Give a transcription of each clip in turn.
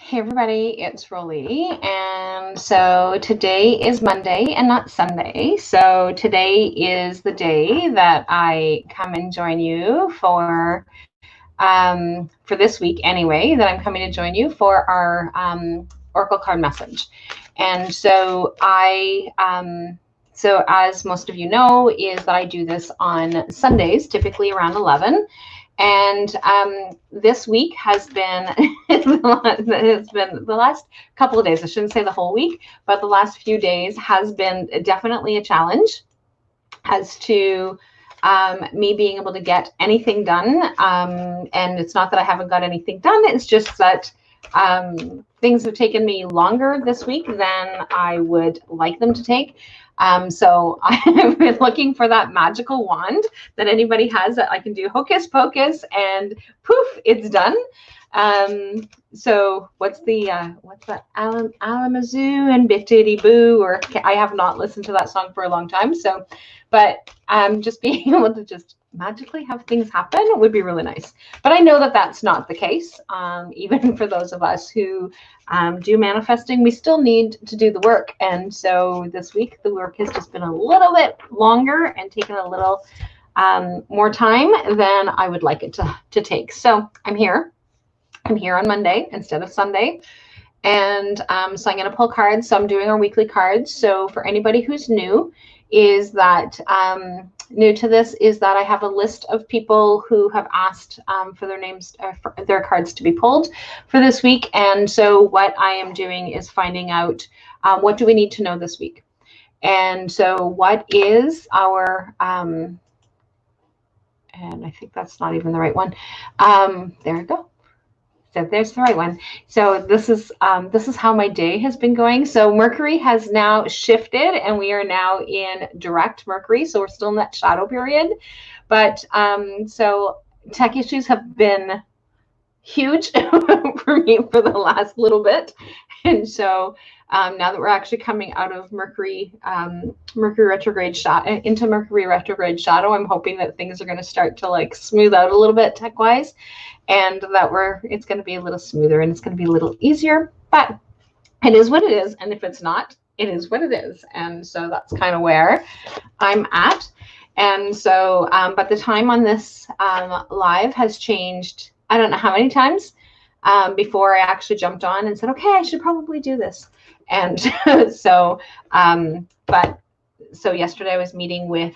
Hey everybody, it's Rolly, and so today is Monday and not Sunday. So today is the day that I come and join you for this week anyway, that I'm coming to join you for our Oracle card message. And so so as most of you know, is that I do this on Sundays, typically around 11. And this week has been the last couple of days. I shouldn't say the whole week, but the last few days has been definitely a challenge as to me being able to get anything done. And it's not that I haven't got anything done. It's just that things have taken me longer this week than I would like them to take. So I've been looking for that magical wand that anybody has that I can do hocus pocus and poof, it's done. So what's that Alamazoo and Bittity Boo, or I have not listened to that song for a long time. So, but just being able to just magically have things happen would be really nice. But I know that that's not the case. Even for those of us who do manifesting, we still need to do the work. And so this week, the work has just been a little bit longer and taken a little more time than I would like it to take. So I'm here on Monday instead of Sunday. And so I'm going to pull cards. So I'm doing our weekly cards. So for anybody who's new, is that new to this is that I have a list of people who have asked for their names, for their cards to be pulled for this week. And so what I am doing is finding out what do we need to know this week. And so what is our, and I think that's not even the right one. There we go. So there's the right one. So this is how my day has been going. So Mercury has now shifted and we are now in direct Mercury. So we're still in that shadow period. But so tech issues have been huge for me for the last little bit. And so now that we're actually coming out of Mercury retrograde into Mercury retrograde shadow, I'm hoping that things are going to start to like smooth out a little bit tech wise, and that it's going to be a little smoother and it's going to be a little easier. But it is what it is, and if it's not, it is what it is. And so that's kind of where I'm at. And so, but the time on this live has changed. I don't know how many times before I actually jumped on and said, okay, I should probably do this. And so, so yesterday I was meeting with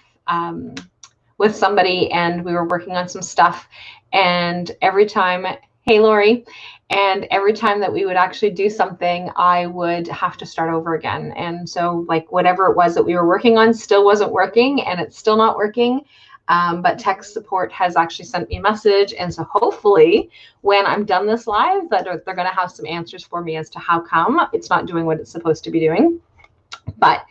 somebody and we were working on some stuff, and every time, hey, Laurie, and every time that we would actually do something, I would have to start over again. And so like whatever it was that we were working on still wasn't working, and it's still not working. But tech support has actually sent me a message. And so hopefully when I'm done this live, that they're going to have some answers for me as to how come it's not doing what it's supposed to be doing. But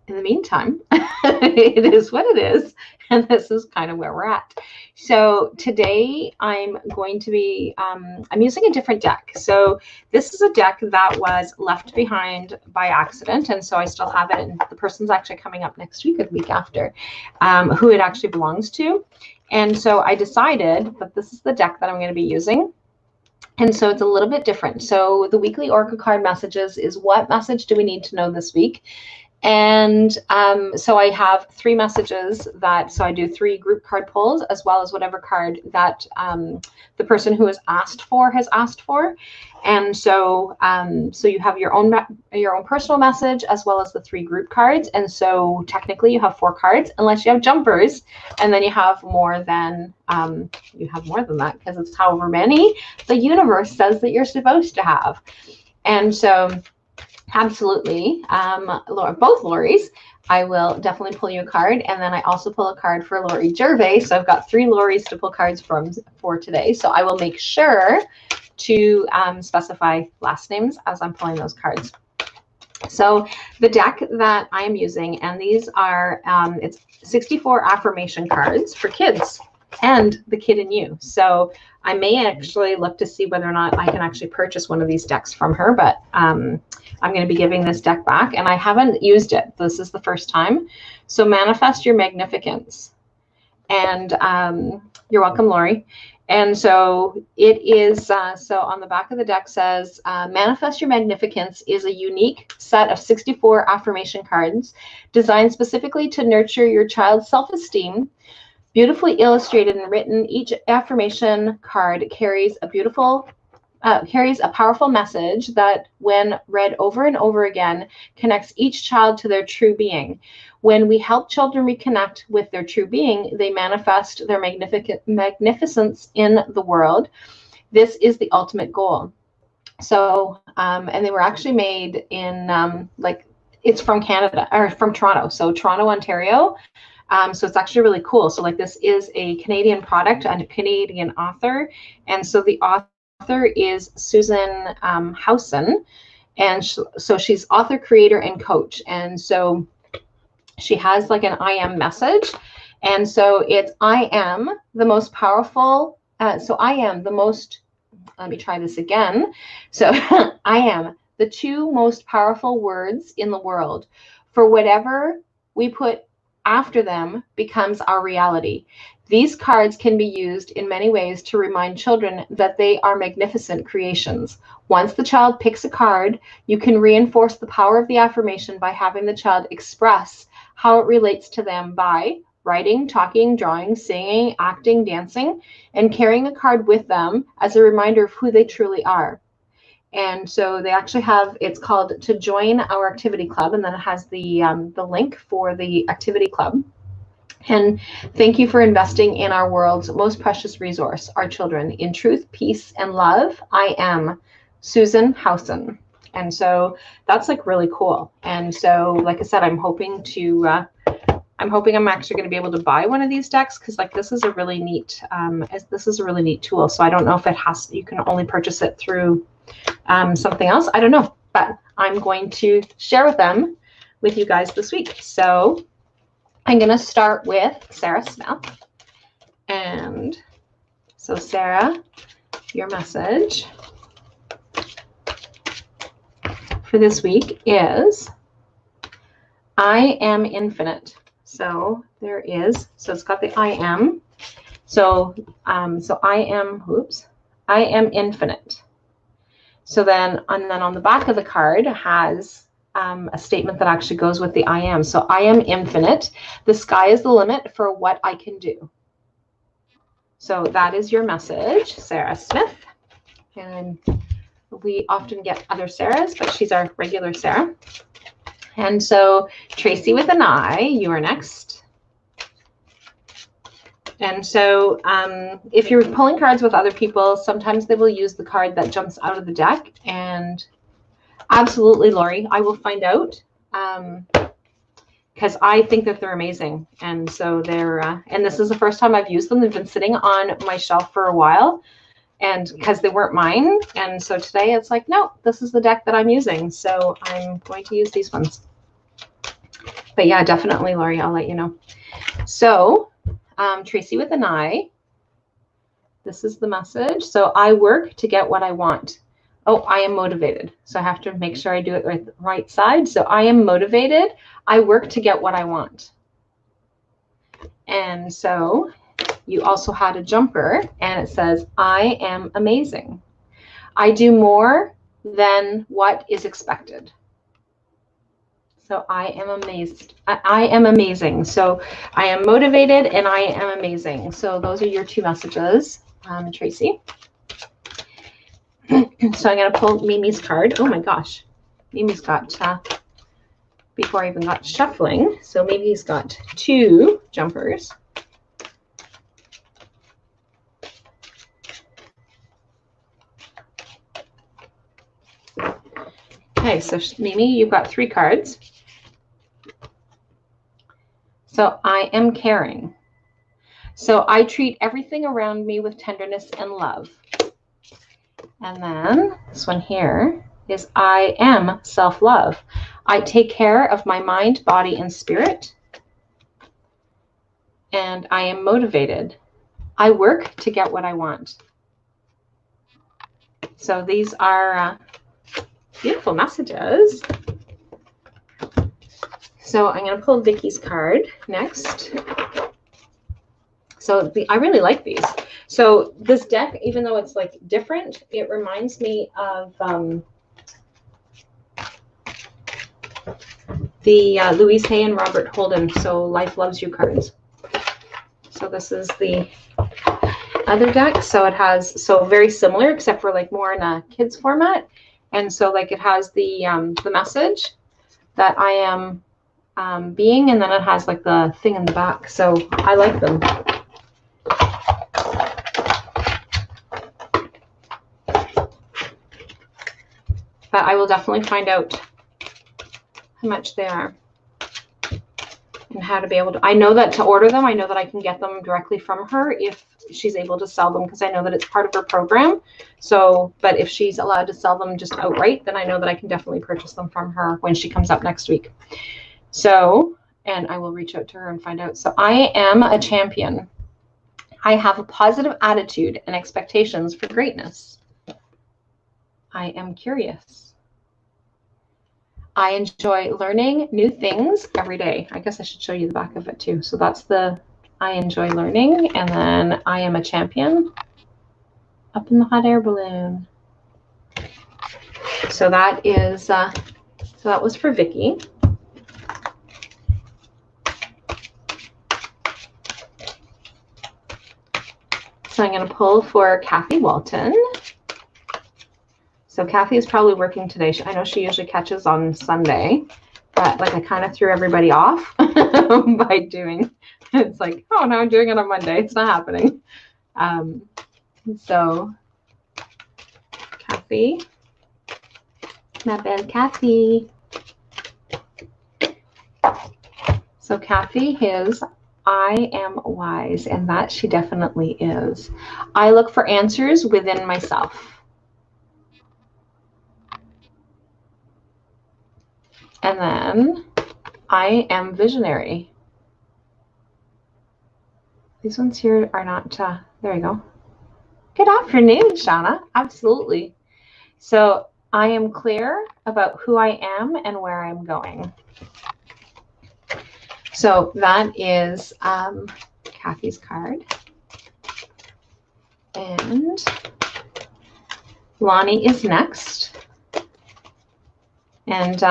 in the meantime, it is what it is. And this is kind of where we're at. So today I'm going to be, I'm using a different deck. So this is a deck that was left behind by accident. And so I still have it. And the person's actually coming up next week or the week after, who it actually belongs to. And so I decided that this is the deck that I'm going to be using. And so it's a little bit different. So the weekly Oracle card messages is what message do we need to know this week? And so I have 3 messages so I do 3 group card pulls, as well as whatever card that the person who has asked for. And so so you have your own personal message as well as the 3 group cards. And so technically you have 4 cards unless you have jumpers, and then you have more than that, because it's however many the universe says that you're supposed to have. And so absolutely, both Lauries, I will definitely pull you a card, and then I also pull a card for Laurie Gervais. So I've got 3 Lauries to pull cards for today. So I will make sure to specify last names as I'm pulling those cards. So the deck that I am using, and these are it's 64 affirmation cards for kids and the kid in you. So I may actually look to see whether or not I can actually purchase one of these decks from her, but I'm going to be giving this deck back, and I haven't used it. This is the first time. So manifest your magnificence. And you're welcome, Laurie. And so it is, so on the back of the deck says, Manifest Your Magnificence is a unique set of 64 affirmation cards designed specifically to nurture your child's self-esteem. Beautifully illustrated and written, each affirmation card carries a powerful message that, when read over and over again, connects each child to their true being. When we help children reconnect with their true being, they manifest their magnificence in the world. This is the ultimate goal. So, and they were actually made in, it's from Canada, or from Toronto. So Toronto, Ontario. So it's actually really cool. So like, this is a Canadian product and a Canadian author. And so the author is Susan Howson. And so she's author, creator, and coach. And so she has like an I am message. And so it's, I am the most powerful. So I am the most, let me try this again. So I am the two most powerful words in the world. For whatever we put after them becomes our reality. These cards can be used in many ways to remind children that they are magnificent creations. Once the child picks a card, you can reinforce the power of the affirmation by having the child express how it relates to them by writing, talking, drawing, singing, acting, dancing, and carrying a card with them as a reminder of who they truly are. And so they actually have, it's called To Join Our Activity Club, and then it has the link for the activity club. And thank you for investing in our world's most precious resource, our children. In truth, peace, and love, I am Susan Howson. And so that's like really cool. And so, like I said, I'm hoping I'm actually going to be able to buy one of these decks, because like, this is a really neat, tool. So I don't know if it has, you can only purchase it through something else. I don't know, but I'm going to share them with you guys this week. So I'm going to start with Sarah Smith. And so Sarah, your message for this week is, I am infinite. So there is, so it's got the I am. So, I am infinite. So then, and then on the back of the card has a statement that actually goes with the I am. So I am infinite. The sky is the limit for what I can do. So that is your message, Sarah Smith. And we often get other Sarahs, but she's our regular Sarah. And so Tracy with an I, you are next. And so if you're pulling cards with other people, sometimes they will use the card that jumps out of the deck. And absolutely, Laurie, I will find out, because I think that they're amazing. And so they're, and this is the first time I've used them. They've been sitting on my shelf for a while, and because they weren't mine. And so today it's like, no, this is the deck that I'm using. So I'm going to use these ones. But yeah, definitely, Laurie, I'll let you know. So Tracy with an I, this is the message. So I work to get what I want. Oh, I am motivated. So I have to make sure I do it with the right side. So I am motivated. I work to get what I want. And so you also had a jumper, and it says, I am amazing. I do more than what is expected. So I am amazed. I am amazing. So I am motivated and I am amazing. So those are your two messages, Tracy. So I'm going to pull Mimi's card. Oh my gosh. Mimi's got, before I even got shuffling, so Mimi's got two jumpers. Okay, so Mimi, you've got three cards. So I am caring. So I treat everything around me with tenderness and love. And then this one here is I am self-love. I take care of my mind, body, and spirit. And I am motivated. I work to get what I want. So these are beautiful messages. So I'm going to pull Vicky's card next. So I really like these. So this deck, even though it's like different, it reminds me of the Louise Hay and Robert Holden, So Life Loves You cards. So this is the other deck. So it has, so very similar, except for like more in a kids format. And so like it has the message that I am being, and then it has like the thing in the back. So I like them. But I will definitely find out how much they are and how to be able to, I know that to order them, I know that I can get them directly from her if she's able to sell them, because I know that it's part of her program. So, but if she's allowed to sell them just outright, then I know that I can definitely purchase them from her when she comes up next week. So, and I will reach out to her and find out. So I am a champion. I have a positive attitude and expectations for greatness. I am curious. I enjoy learning new things every day. I guess I should show you the back of it too. So that's the I enjoy learning, and then I am a champion up in the hot air balloon. So that is so that was for Vicky. So I'm going to pull for Kathy Walton. So Kathy is probably working today. I know she usually catches on Sunday, but like I kind of threw everybody off by doing, it's like, oh, now I'm doing it on Monday. It's not happening. So Kathy, ma belle Kathy. So Kathy is, I am wise, and that she definitely is. I look for answers within myself. And then I am visionary. These ones here are not, there we go. Good afternoon, Shawna. Absolutely. So I am clear about who I am and where I'm going. So that is Kathy's card. And Lonnie is next. And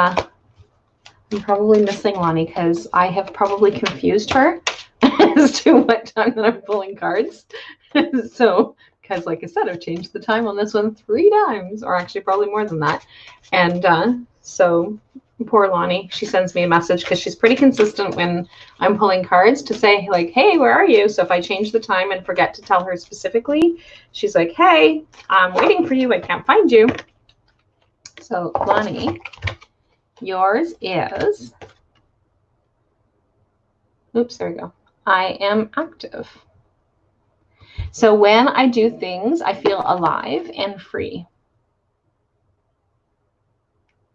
I'm probably missing Lonnie because I have probably confused her as to what time that I'm pulling cards. So, because like I said, I've changed the time on this one 3 times, or actually probably more than that. And so poor Lonnie, she sends me a message because she's pretty consistent when I'm pulling cards to say like, hey, where are you? So if I change the time and forget to tell her specifically, she's like, hey, I'm waiting for you. I can't find you. So Lonnie, yours is, oops, there we go. I am active. So when I do things, I feel alive and free.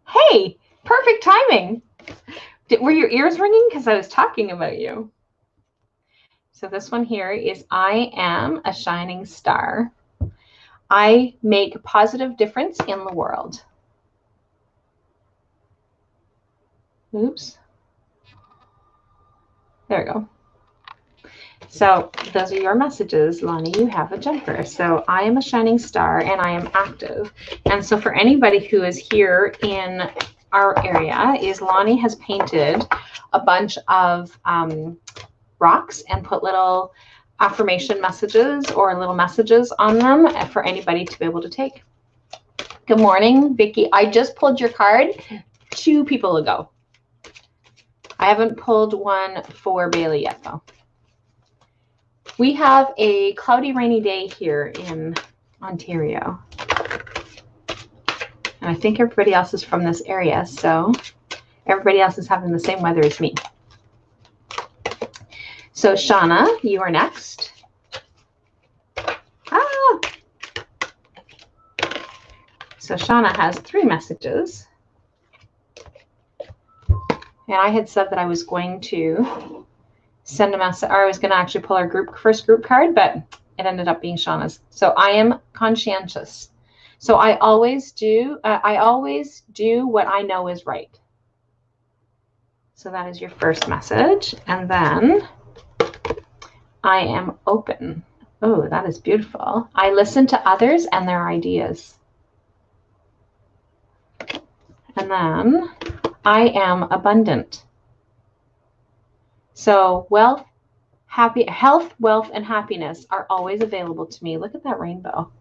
Hey, perfect timing. Were your ears ringing? Because I was talking about you. So this one here is, I am a shining star. I make a positive difference in the world. Oops. There we go. So those are your messages, Lonnie. You have a jumper. So I am a shining star and I am active. And so for anybody who is here in our area, is Lonnie has painted a bunch of rocks and put little affirmation messages or little messages on them for anybody to be able to take. Good morning, Vicky. I just pulled your card 2 people ago. I haven't pulled one for Bailey yet, though. We have a cloudy, rainy day here in Ontario. And I think everybody else is from this area, so everybody else is having the same weather as me. So Shawna, you are next. Ah! So Shawna has 3 messages. And I had said that I was going to send a message, or I was going to actually pull our first group card, but it ended up being Shawna's. So I am conscientious. So I always do what I know is right. So that is your first message. And then I am open. Oh, that is beautiful. I listen to others and their ideas. And then I am abundant. So health, wealth, and happiness are always available to me. Look at that rainbow.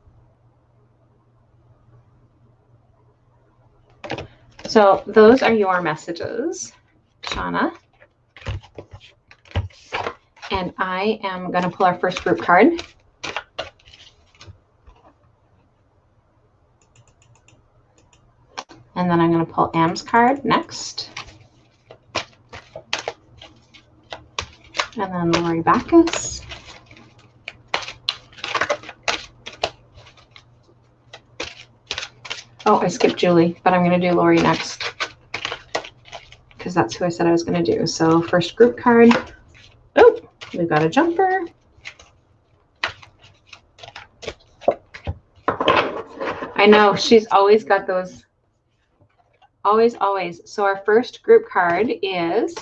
So those are your messages, Shawna. And I am going to pull our first group card. And then I'm going to pull Am's card next. And then Laurie Bacchus. Oh, I skipped Julie, but I'm going to do Laurie next because that's who I said I was going to do. So first group card. Oh, we've got a jumper. I know, she's always got those. Always, always. So our first group card is,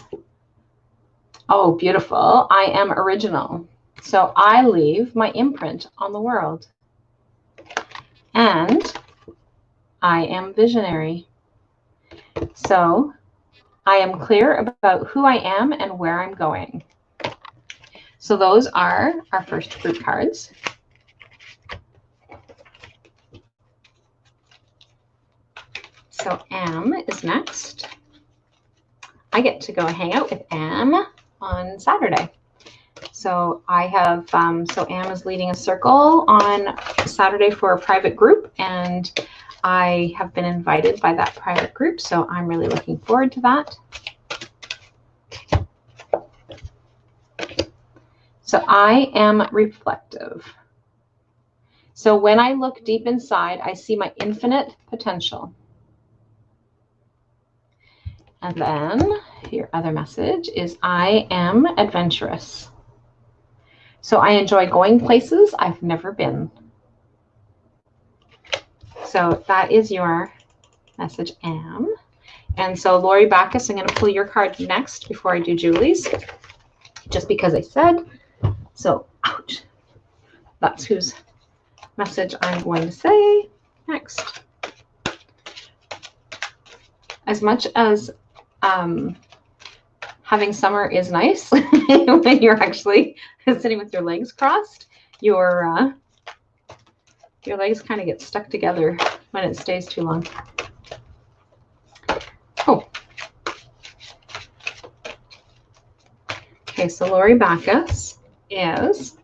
oh, beautiful. I am original. So I leave my imprint on the world. And I am visionary. So I am clear about who I am and where I'm going. So those are our first group cards. So Am is next. I get to go hang out with Am on Saturday. So I have, so Am is leading a circle on Saturday for a private group, and I have been invited by that private group. So I'm really looking forward to that. So I am reflective. So when I look deep inside, I see my infinite potential. And then your other message is I am adventurous. So I enjoy going places I've never been. So that is your message, Am. And so Laurie Bacchus, I'm going to pull your card next before I do Julie's, just because I said. So, ouch. That's whose message I'm going to say next. As much as having summer is nice when you're actually sitting with your legs crossed, your legs kind of get stuck together when it stays too long. Oh. Okay, so Laurie Bacchus is,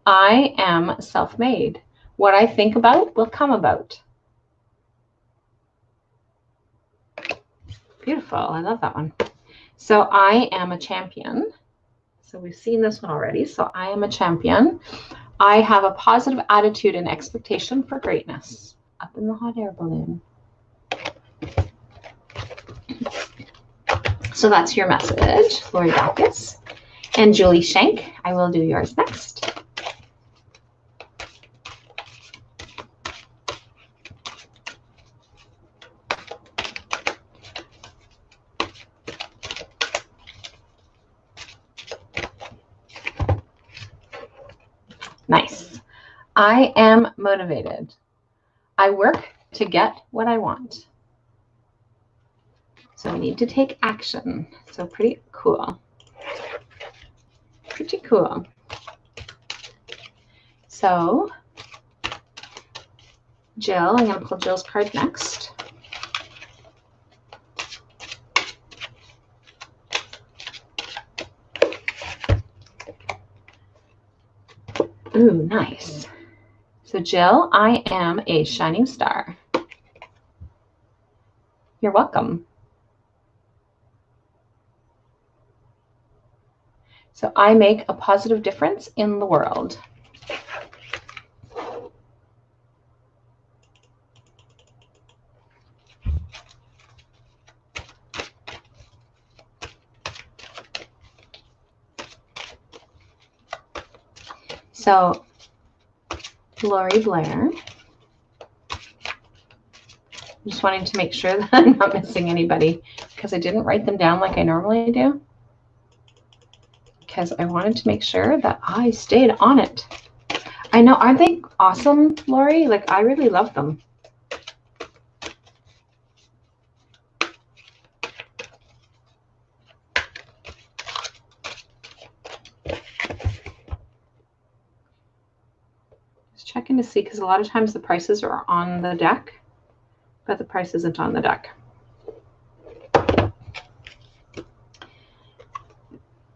I am self-made. What I think about will come about. Beautiful. I love that one. So I am a champion. So we've seen this one already. So I am a champion. I have a positive attitude and expectation for greatness. Up in the hot air balloon. So that's your message, Laurie Bacchus. And Julie Shank, I will do yours next. Nice. I am motivated. I work to get what I want. So we need to take action. So pretty cool. Pretty cool. So Jill, I'm going to pull Jill's card next. Ooh, nice. So Jill, I am a shining star. You're welcome. So I make a positive difference in the world. So Laurie Blair, I'm just wanting to make sure that I'm not missing anybody because I didn't write them down like I normally do, because I wanted to make sure that I stayed on it. I know. Aren't they awesome, Laurie? Like, I really love them. Just checking to see, because a lot of times the prices are on the deck, but the price isn't on the deck.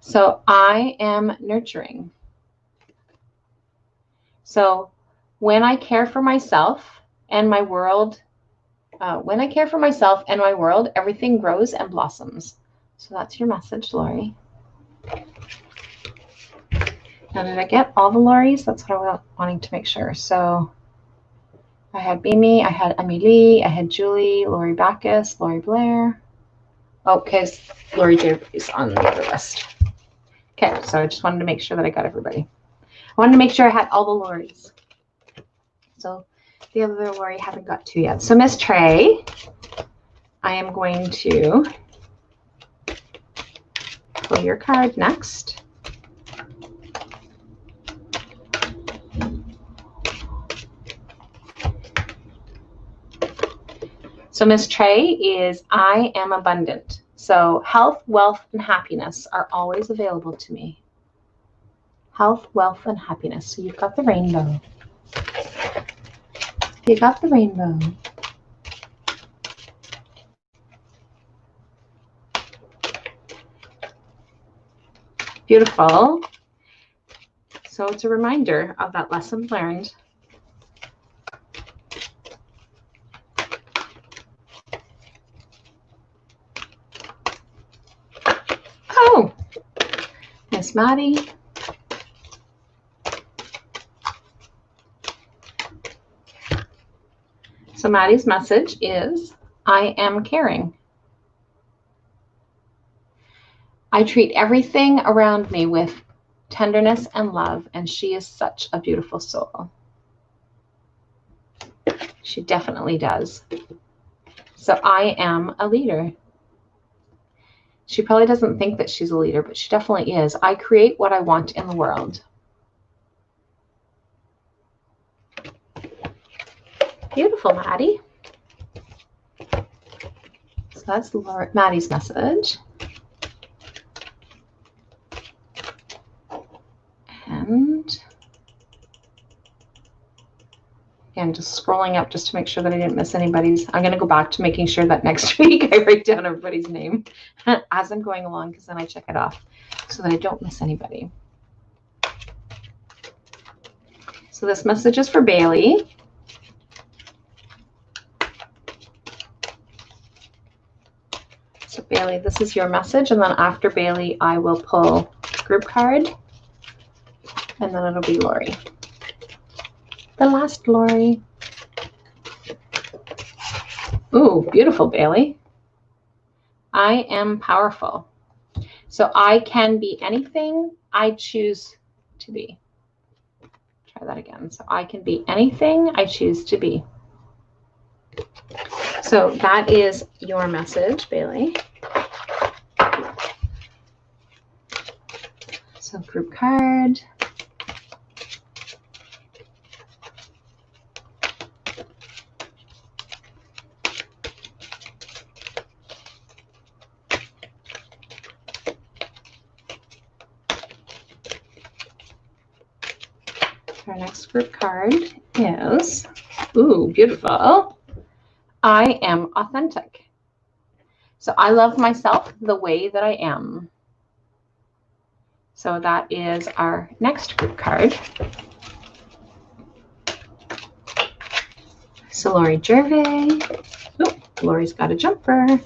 So I am nurturing. So when I care for myself and my world, everything grows and blossoms. So that's your message, Laurie. Now, did I get all the Lauries? That's what I was wanting to make sure. So I had Mimi, I had Amelie, I had Julie, Laurie Bacchus, Laurie Blair. Oh, because Laurie J is on the other list. Okay, so I just wanted to make sure that I got everybody. I wanted to make sure I had all the Lauries. So the other Laurie haven't got to yet. So Miss Trey, I am going to pull your card next. So Miss Trey is, I am abundant. So health, wealth, and happiness are always available to me. Health, wealth, and happiness. So you've got the rainbow. You got the rainbow. Beautiful. So it's a reminder of that lesson learned. Oh, Miss Maddie. So Maddie's message is, I am caring. I treat everything around me with tenderness and love, and she is such a beautiful soul. She definitely does. So I am a leader. She probably doesn't think that she's a leader, but she definitely is. I create what I want in the world. Beautiful, Maddie. So that's Maddie's message. And again, just scrolling up just to make sure that I didn't miss anybody's. I'm going to go back to making sure that next week I write down everybody's name as I'm going along, because then I check it off so that I don't miss anybody. So this message is for Bailey. So Bailey, this is your message, and then after Bailey, I will pull group card, and then it'll be Laurie. The last Laurie. Ooh, beautiful, Bailey. I am powerful. So I can be anything I choose to be. Try that again. So I can be anything I choose to be. So that is your message, Bailey. So group card. Our next group card is, ooh, beautiful. I am authentic. So I love myself the way that I am. So that is our next group card. So Laurie Gervais. Oh, Laurie's got a jumper.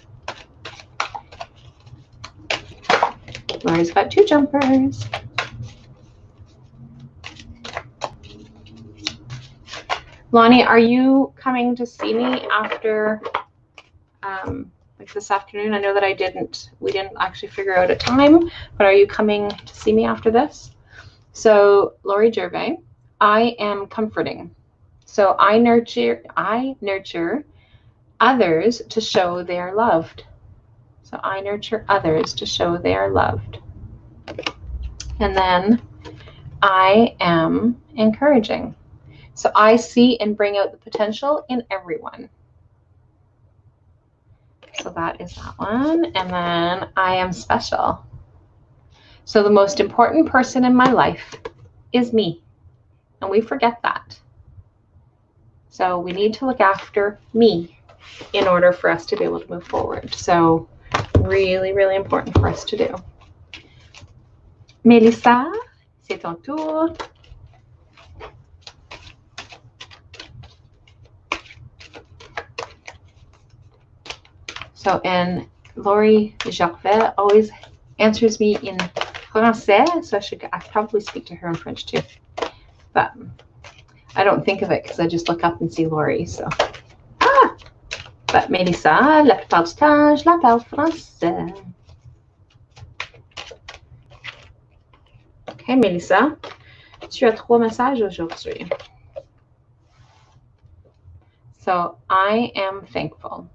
Laurie's got two jumpers. Lonnie, are you coming to see me after, like this afternoon? I know that we didn't actually figure out a time, but are you coming to see me after this? So Laurie Gervais, I am comforting. So I nurture others to show they are loved. So I nurture others to show they are loved. And then I am encouraging. So I see and bring out the potential in everyone. So that is that one. And then I am special. So the most important person in my life is me. And we forget that. So we need to look after me in order for us to be able to move forward. So really, really important for us to do. Mélissa, c'est ton tour. So, and Laurie Gervais always answers me in français, so I probably speak to her in French too. But I don't think of it because I just look up and see Laurie. So, but Mélissa, la plupart du temps, je la parle français. Okay, Mélissa, tu as 3 messages aujourd'hui. So, I am thankful.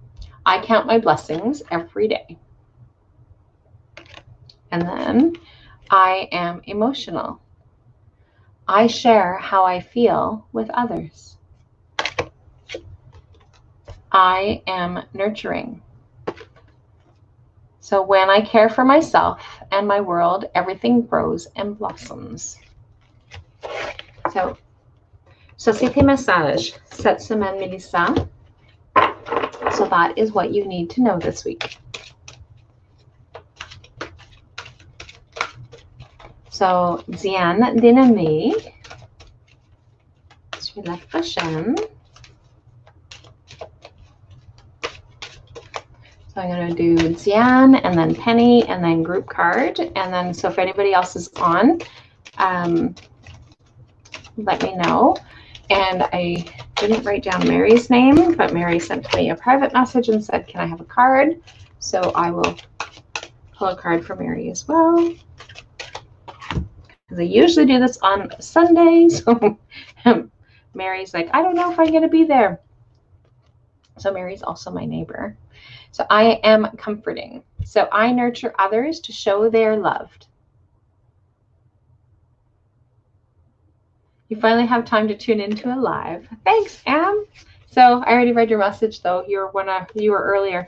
I count my blessings every day. And then I am emotional. I share how I feel with others. I am nurturing. So when I care for myself and my world, everything grows and blossoms. So c'est tes messages cette semaine, Mélissa. So that is what you need to know this week. So, Diane Denamé, sur la prochaine. So I'm going to do Diane and then Penny and then group card. And then, so if anybody else is on, let me know. And I didn't write down Mary's name, but Mary sent me a private message and said, can I have a card? So I will pull a card for Mary as well. Because I usually do this on Sunday. So Mary's like, I don't know if I'm going to be there. So Mary's also my neighbor. So I am comforting. So I nurture others to show they're loved. You finally have time to tune into a live. Thanks, Am. So I already read your message, though. You were earlier.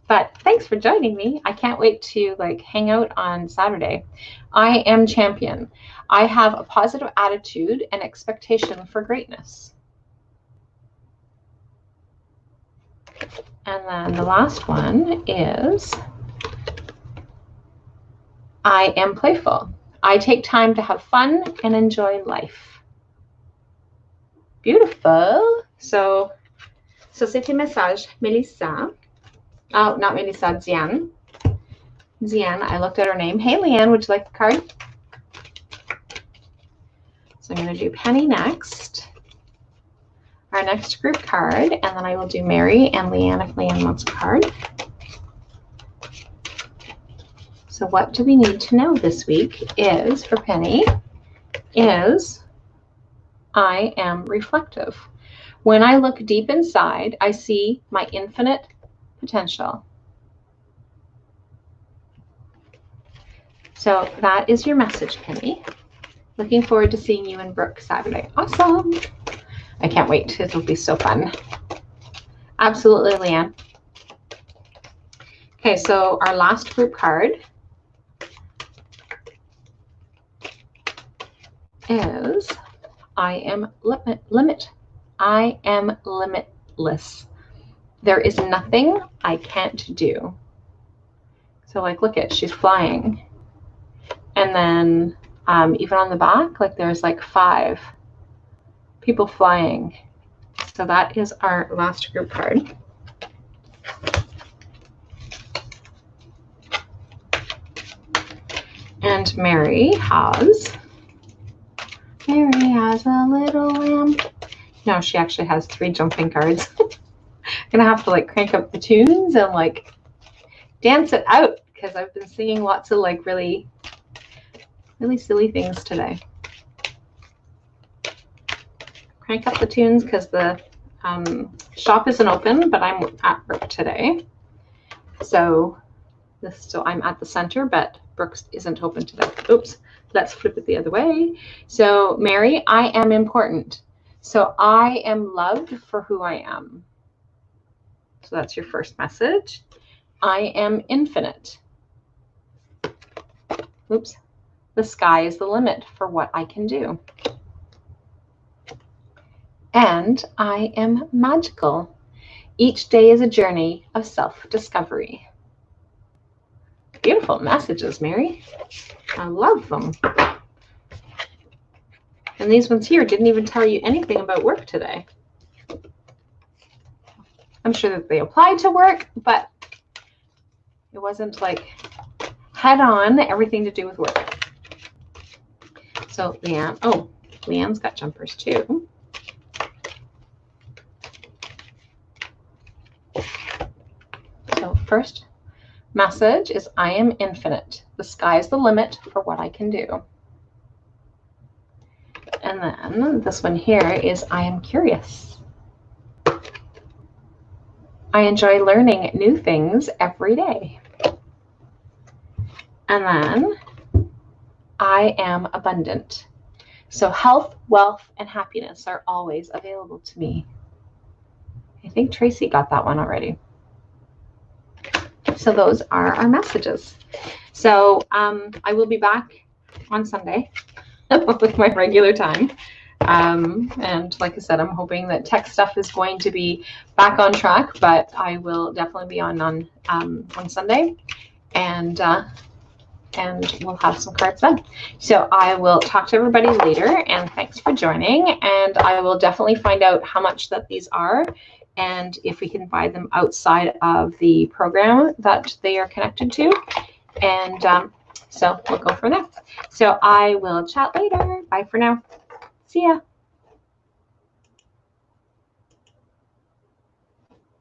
But thanks for joining me. I can't wait to hang out on Saturday. I am champion. I have a positive attitude and expectation for greatness. And then the last one is I am playful. I take time to have fun and enjoy life. Beautiful. So c'est tes messages, Mélissa. Oh, not Mélissa, Diane. Diane, I looked at her name. Hey, Leanne, would you like the card? So I'm going to do Penny next. Our next group card, and then I will do Mary and Leanne if Leanne wants a card. So what do we need to know this week is, for Penny, is I am reflective. When I look deep inside, I see my infinite potential. So that is your message, Penny. Looking forward to seeing you in Brooke Saturday. Awesome. I can't wait. It'll be so fun. Absolutely, Leanne. Okay, so our last group card is I am I am limitless. There is nothing I can't do. So look at, she's flying. And then even on the back, there's 5 people flying. So that is our last group card. And Mary has a little lamb. No, she actually has 3 jumping cards. Gonna have to crank up the tunes and dance it out because I've been singing lots of really silly things today. Crank up the tunes because the shop isn't open, but I'm at Brooke today. So I'm at the center, but Brooks isn't open today. Oops, let's flip it the other way. So Mary, I am important. So I am loved for who I am. So that's your first message. I am infinite. Oops. The sky is the limit for what I can do. And I am magical. Each day is a journey of self-discovery. Beautiful messages, Mary. I love them. And these ones here didn't even tell you anything about work today. I'm sure that they applied to work, but it wasn't like head on everything to do with work. So Leanne, oh, Leanne's got jumpers too. So first message is I am infinite. The sky is the limit for what I can do. And then this one here is I am curious. I enjoy learning new things every day. And then I am abundant. So health, wealth, and happiness are always available to me. I think Tracy got that one already. So those are our messages. So I will be back on Sunday with my regular time. And like I said, I'm hoping that tech stuff is going to be back on track, but I will definitely be on Sunday, and we'll have some cards then. So I will talk to everybody later, and thanks for joining. And I will definitely find out how much that these are, and if we can buy them outside of the program that they are connected to. And so we'll go from there. So I will chat later. Bye for now. See ya.